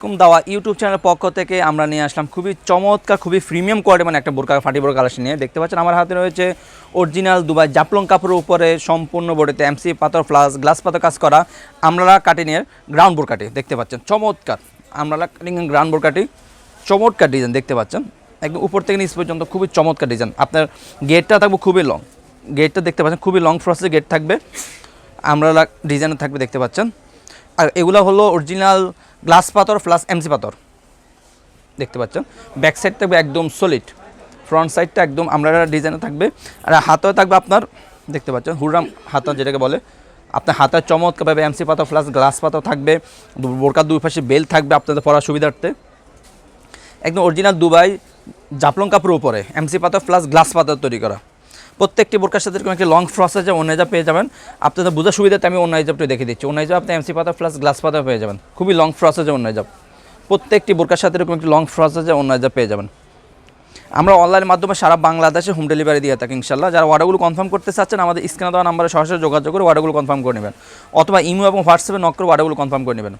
দাওয়া ইউটিউব চ্যানেলের পক্ষ থেকে আমরা নিয়ে আসলাম খুবই চমৎকার খুবই প্রিমিয়াম কোয়ালিটি মানে একটা বোরকা ফাটি বোরকা কালেকশন নিয়ে দেখতে পাচ্ছেন আমার হাতে রয়েছে অরিজিনাল দুবাই জাপলং কাপড়ের উপরে সম্পূর্ণ বডিতে এমসি পাথর প্লাস গ্লাস পাথর কাজ করা আমরালা কাটিংয়ের গ্রাউন্ড বোরকাটি দেখতে পাচ্ছেন চমৎকার আমরালা কাটিংয়ের গ্রাউন্ড বোরকাটি চমৎকার ডিজাইন দেখতে পাচ্ছেন একদম উপর থেকে নিচ পর্যন্ত খুবই চমৎকার ডিজাইন আপনার গেটটা থাকবে খুবই লং গেটটা দেখতে পাচ্ছেন খুবই লং প্রসেসের গেট থাকবে আমরালা ডিজাইন থাকবে দেখতে পাচ্ছেন আর এগুলো হলো অরিজিনাল গ্লাস পাথর প্লাস এমসি পাথর দেখতে পাচ্ছেন ব্যাক সাইড থাকবে একদম সলিড ফ্রন্ট সাইডটা একদম আমরা ডিজাইনে থাকবে আর হাতেও থাকবে আপনার দেখতে পাচ্ছেন হুররাম হাতা যেটাকে বলে আপনার হাতের চমৎকারভাবে এমসি পাথর প্লাস গ্লাস পাথর থাকবে বোরকার দুই পাশে বেল থাকবে আপনাদের পরার সুবিধার্থে একদম অরিজিনাল দুবাই জাপলং কাপড়ের উপরে এমসি পাথর প্লাস গ্লাস পাথর তৈরি করা প্রত্যেকটি বোরকার সাথে এরকম একটি লং প্রসেসে অন্য হিজাব পেয়ে যাবেন আপনাদের বোঝার সুবিধাতে আমি অন্য হিজাবটি দেখে দিচ্ছি অন্য হিজাব আপনি এমসি পাথর প্লাস গ্লাস পাথর পেয়ে যাবেন খুবই লং প্রসেসে অন্য হিজাব প্রত্যেকটি বোরকার সাথে এরকম একটি লং প্রসেসে অন্য হিজাব পেয়ে যাবেন আমরা অনলাইনের মাধ্যমে সারা বাংলাদেশে হোম ডেলিভারি দিয়ে থাকি ইনশাল্লাহ যারা অর্ডারগুলো কনফার্ম করতে চাচ্ছেন আমাদের স্ক্রিনে দেওয়া নাম্বারে সরাসরি যোগাযোগ করে অর্ডারগুলো কনফার্ম করে নেবেন অথবা ইমো এবং হোয়াটসঅ্যাপে নক করে অর্ডারগুলো কনফার্ম করে নেবেন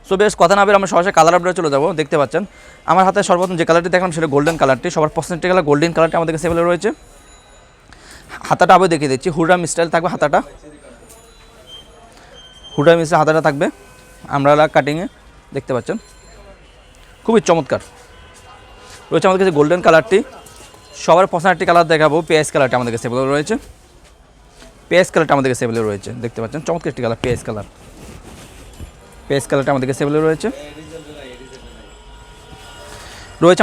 সো বেশ কথা না বের আমরা সরাসরি কালার আপডেটে চলে যাবো দেখতে পাচ্ছেন আমার হাতে সর্বপ্রথম যে কালারটি দেখলাম সেটা গোল্ডেন কালারটি সবার পছন্দের কালার গোল্ডেন কালারটি আমাদের কাছে অ্যাভেলেবল রয়েছে হাতাটা আবার দেখিয়ে দিচ্ছি হুররাম স্টাইল থাকবে হাতাটা হুররাম স্টাইল হাতাটা থাকবে আমরা কাটিংয়ে দেখতে পাচ্ছেন খুবই চমৎকার রয়েছে আমাদের কাছে গোল্ডেন কালারটি সবার পছন্দের একটি কালার দেখাবো পেঁয়াজ কালারটা আমাদের কাছে অ্যাভেলেবল রয়েছে পেঁয়াজ কালারটা আমাদের কাছে অ্যাভেলেবল রয়েছে দেখতে পাচ্ছেন চমৎকার একটি কালার পেঁয়াজ কালারটা আমাদের কাছে অ্যাভেলেবল রয়েছে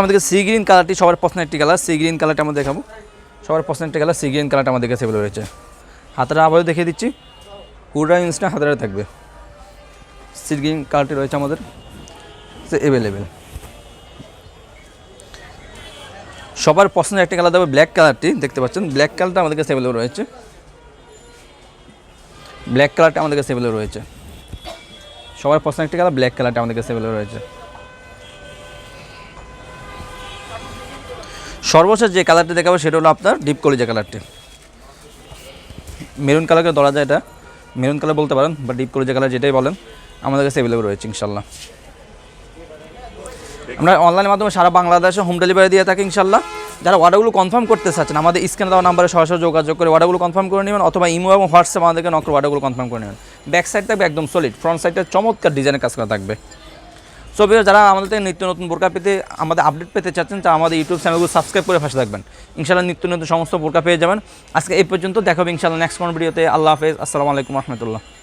আমাদের কাছে সি গ্রিন কালারটি সবার পছন্দের একটি কালার সি গ্রিন কালারটা আমরা দেখাবো সবার পছন্দের কালার সি গ্রিন কালারটা আমাদের কাছে অ্যাভেলেবল রয়েছে হাতাটা আবারও দেখিয়ে দিচ্ছি হুররাম ইনস্টা হাতাটা থাকবে সি গ্রিন কালারটি রয়েছে আমাদের অ্যাভেলেবেল সবার পছন্দের একটি কালার দেবে ব্ল্যাক কালারটি দেখতে পাচ্ছেন ব্ল্যাক কালারটা আমাদের কাছে অ্যাভেলেবল রয়েছে ব্ল্যাক কালারটা আমাদের কাছে অ্যাভেলেবল রয়েছে সবার পছন্দের একটি কালার ব্ল্যাক কালারটা আমাদের কাছে অ্যাভেলেবল রয়েছে সর্বশেষ যে কালারটি দেখাবো সেটা হলো আপনার ডিপ কলিজা কালারটি মেরুন কালারকে ধরা যায় এটা মেরুন কালার বলতে পারেন বা ডিপ কলিজা কালার যেটাই বলেন আমাদের কাছে অ্যাভেলেবল রয়েছে ইনশাল্লাহ আমরা অনলাইনের মাধ্যমে সারা বাংলাদেশে হোম ডেলিভারি দিয়ে থাকি ইনশাল্লাহ যারা অর্ডারগুলো কনফার্ম করতে চাচ্ছেন আমাদের স্ক্রিনে দেওয়া নাম্বারে সরাসরি যোগাযোগ করে অর্ডারগুলো কনফার্ম করে নেবেন অথবা ইমো এবং হোয়াটসঅ্যাপ আমাদেরকে নক করে অর্ডারগুলো কনফার্ম করে নেবেন ব্যাক সাইড থাকবে একদম সলিড ফ্রন্ট সাইডটা চমৎকার ডিজাইনের কাজ করা থাকবে সো যারা আমাদের থেকে নিত্য নতুন বোরকা পেতে আমাদের আপডেট পেতে চাচ্ছেন তা আমাদের ইউটিউব চ্যানেলগুলো সাবস্ক্রাইব করে পাশে থাকবেন ইনশাআল্লাহ নিত্য নতুন সমস্ত বোরকা পেয়ে যাবেন আজকে এই পর্যন্ত দেখা হবে ইনশাআল্লাহ নেক্সট কোন ভিডিওতে আল্লাহ হাফেজ আসসালামু আলাইকুম রহমতুল্লাহ